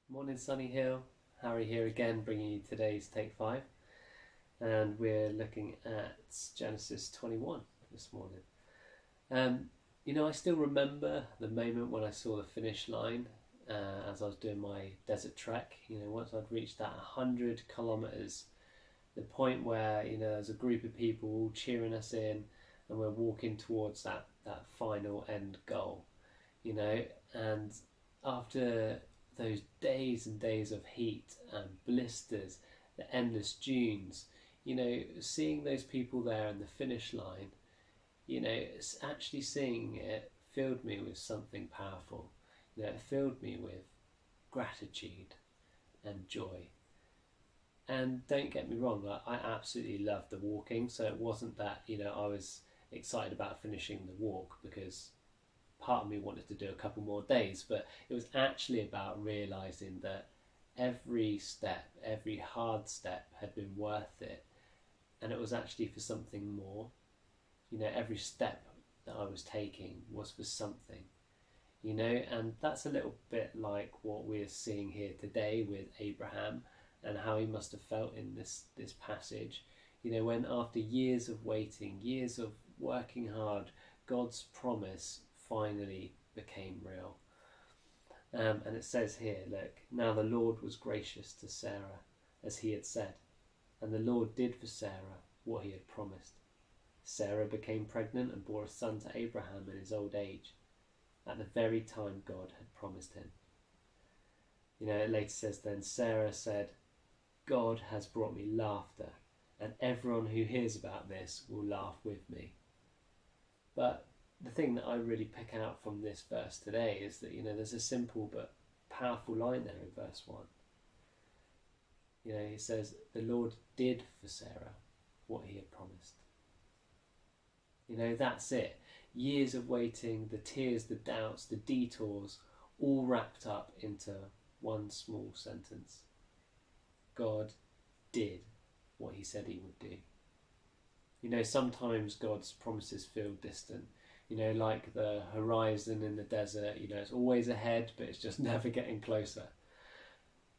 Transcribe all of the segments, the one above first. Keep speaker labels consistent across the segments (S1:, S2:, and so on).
S1: Morning Sunny Hill, Harry here again bringing you today's Take 5, and we're looking at Genesis 21 this morning. I still remember the moment when I saw the finish line as I was doing my desert trek. Once I'd reached that 100 kilometres, the point where there's a group of people all cheering us in and we're walking towards that final end goal. And after those days and days of heat and blisters, the endless dunes, seeing those people there in the finish line, actually seeing it filled me with something powerful. It filled me with gratitude and joy. And don't get me wrong, I absolutely loved the walking, so it wasn't that, I was excited about finishing the walk because part of me wanted to do a couple more days, but it was actually about realizing that every step, every hard step had been worth it, and it was actually for something more. Every step that I was taking was for something, and that's a little bit like what we're seeing here today with Abraham and how he must have felt in this passage. When after years of waiting, years of working hard, God's promise finally became real. And it says here, look, now the Lord was gracious to Sarah as he had said, and the Lord did for Sarah what he had promised. Sarah became pregnant and bore a son to Abraham in his old age, at the very time God had promised him. It later says, then Sarah said, God has brought me laughter, and everyone who hears about this will laugh with me. But the thing that I really pick out from this verse today is that there's a simple but powerful line there in verse 1. He says the Lord did for Sarah what he had promised. That's it. Years of waiting, the tears, the doubts, the detours, all wrapped up into one small sentence. God did what he said he would do. Sometimes God's promises feel distant. Like the horizon in the desert, it's always ahead, but it's just never getting closer.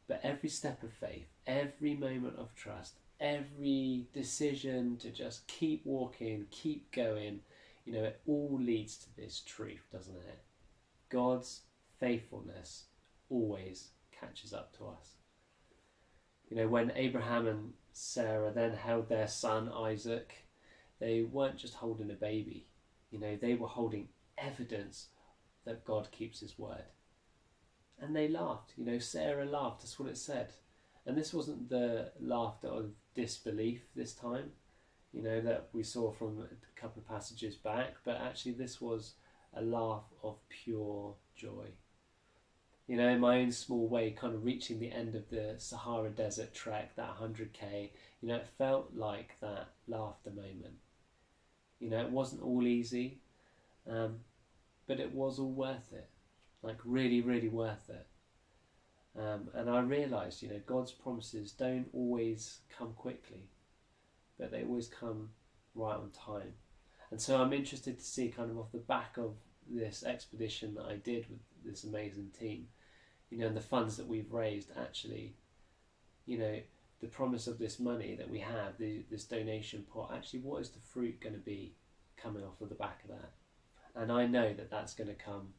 S1: But every step of faith, every moment of trust, every decision to just keep walking, keep going, it all leads to this truth, doesn't it? God's faithfulness always catches up to us. When Abraham and Sarah then held their son Isaac, they weren't just holding a baby. They were holding evidence that God keeps his word. And they laughed. Sarah laughed, that's what it said. And this wasn't the laughter of disbelief this time, that we saw from a couple of passages back, but actually this was a laugh of pure joy. In my own small way, kind of reaching the end of the Sahara Desert trek, that 100k, it felt like that laughter moment. It wasn't all easy, but it was all worth it, like really, really worth it. And I realised, God's promises don't always come quickly, but they always come right on time. And so I'm interested to see kind of off the back of this expedition that I did with this amazing team, and the funds that we've raised, actually, the promise of this money that we have, this donation pot, actually what is the fruit going to be coming off of the back of that? And I know that that's going to come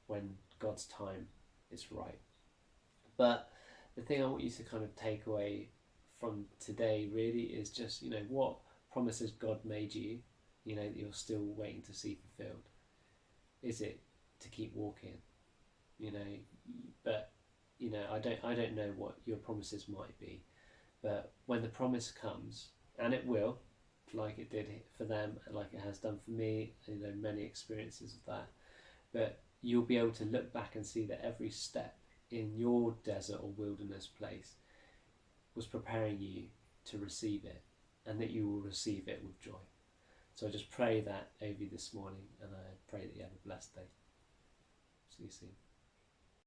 S1: when God's time is right. But the thing I want you to kind of take away from today really is just, what promises God made you, that you're still waiting to see fulfilled? Is it to keep walking? But I don't know what your promises might be, but when the promise comes, and it will, like it did for them, like it has done for me, many experiences of that, but you'll be able to look back and see that every step in your desert or wilderness place was preparing you to receive it, and that you will receive it with joy. So I just pray that over you this morning, and I pray that you have a blessed day. See you soon.